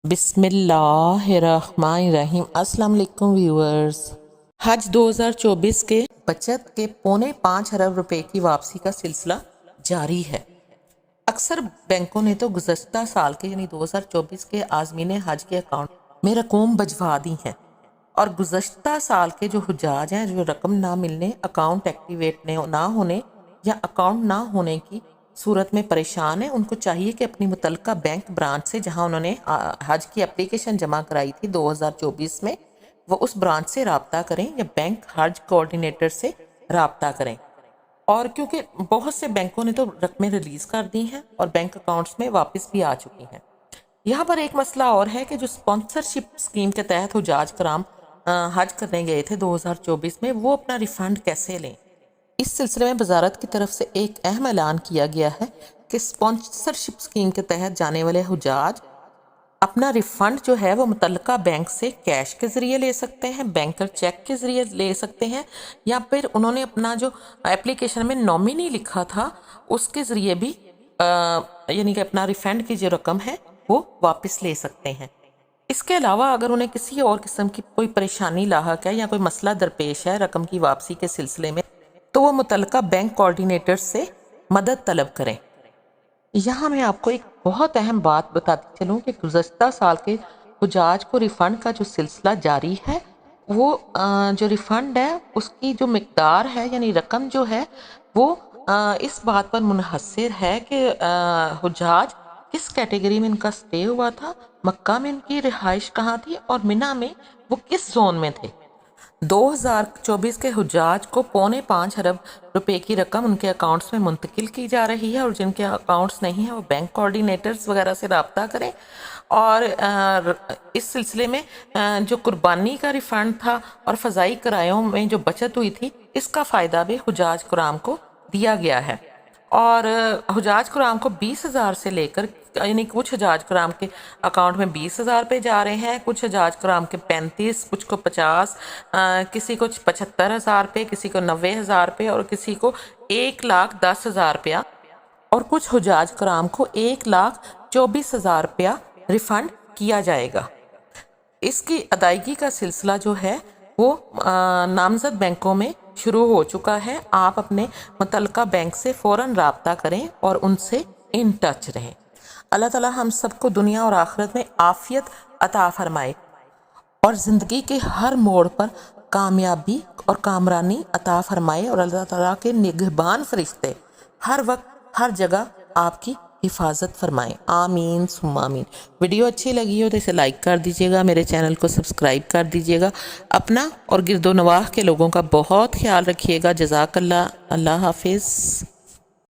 بسم اللہ الرحمن الرحیم۔ السلام علیکم ویورز۔ حج 2024 کے بچت کے 5.25 ارب روپے کی واپسی کا سلسلہ جاری ہے۔ اکثر بینکوں نے تو گزشتہ سال کے یعنی 2024 کے عازمین حج کے اکاؤنٹ میں رقوم بھجوا دی ہیں، اور گزشتہ سال کے جو حجاج ہیں جو رقم نہ ملنے، اکاؤنٹ ایکٹیویٹ نہ ہونے یا اکاؤنٹ نہ ہونے کی صورت میں پریشان ہیں، ان کو چاہیے کہ اپنی متعلقہ بینک برانچ سے جہاں انہوں نے حج کی اپلیکیشن جمع کرائی تھی 2024 میں، وہ اس برانچ سے رابطہ کریں یا بینک حج کوآرڈینیٹر سے رابطہ کریں۔ اور کیونکہ بہت سے بینکوں نے تو رقمیں ریلیز کر دی ہیں اور بینک اکاؤنٹس میں واپس بھی آ چکی ہیں۔ یہاں پر ایک مسئلہ اور ہے کہ جو اسپانسرشپ اسکیم کے تحت حجاج کرام حج کرنے گئے تھے 2024 میں، وہ اپنا ریفنڈ کیسے لیں؟ اس سلسلے میں وزارت کی طرف سے ایک اہم اعلان کیا گیا ہے کہ اسپانسرشپ اسکیم کے تحت جانے والے حجاج اپنا ریفنڈ جو ہے وہ متعلقہ بینک سے کیش کے ذریعے لے سکتے ہیں، بینکر چیک کے ذریعے لے سکتے ہیں، یا پھر انہوں نے اپنا جو اپلیکیشن میں نامنی لکھا تھا اس کے ذریعے بھی یعنی کہ اپنا ریفنڈ کی جو رقم ہے وہ واپس لے سکتے ہیں۔ اس کے علاوہ اگر انہیں کسی اور قسم کی کوئی پریشانی لاحق ہے یا کوئی مسئلہ درپیش ہے رقم کی واپسی کے سلسلے میں، تو وہ متعلقہ بینک کوآرڈینیٹر سے مدد طلب کریں۔ یہاں میں آپ کو ایک بہت اہم بات بتاتی چلوں کہ گزشتہ سال کے حجاج کو ریفنڈ کا جو سلسلہ جاری ہے، وہ جو ریفنڈ ہے اس کی جو مقدار ہے یعنی رقم جو ہے وہ اس بات پر منحصر ہے کہ حجاج کس کیٹیگری میں ان کا سٹے ہوا تھا، مکہ میں ان کی رہائش کہاں تھی، اور منی میں وہ کس زون میں تھے۔ 2024 کے حجاج کو 5.25 ارب روپے کی رقم ان کے اکاؤنٹس میں منتقل کی جا رہی ہے، اور جن کے اکاؤنٹس نہیں ہیں وہ بینک کوآرڈینیٹرز وغیرہ سے رابطہ کریں۔ اور اس سلسلے میں جو قربانی کا ریفنڈ تھا اور فضائی کرایوں میں جو بچت ہوئی تھی، اس کا فائدہ بھی حجاج کرام کو دیا گیا ہے۔ اور حجاج کرام کو 20,000 سے لے کر یعنی کچھ حجاج کرام کے اکاؤنٹ میں 20,000 پہ جا رہے ہیں، کچھ حجاج کرام کے 35، کچھ کو 50، کسی کو 75,000 پہ، کسی کو 90,000 پہ، اور کسی کو 1,10,000 روپیہ، اور کچھ حجاج کرام کو 1,24,000 روپیہ ریفنڈ کیا جائے گا۔ اس کی ادائیگی کا سلسلہ جو ہے وہ نامزد بینکوں میں شروع ہو چکا ہے۔ آپ اپنے متعلقہ بینک سے فوراً رابطہ کریں اور ان سے ان ٹچ رہیں۔ اللہ تعالی ہم سب کو دنیا اور آخرت میں عافیت عطا فرمائے اور زندگی کے ہر موڑ پر کامیابی اور کامرانی عطا فرمائے، اور اللہ تعالیٰ کے نگہبان فرشتے ہر وقت ہر جگہ آپ کی حفاظت فرمائیں۔ آمین ثم آمین۔ ویڈیو اچھی لگی ہو تو اسے لائک کر دیجیے گا، میرے چینل کو سبسکرائب کر دیجیے گا، اپنا اور گرد و نواح کے لوگوں کا بہت خیال رکھیے گا۔ جزاک اللہ۔ اللہ حافظ۔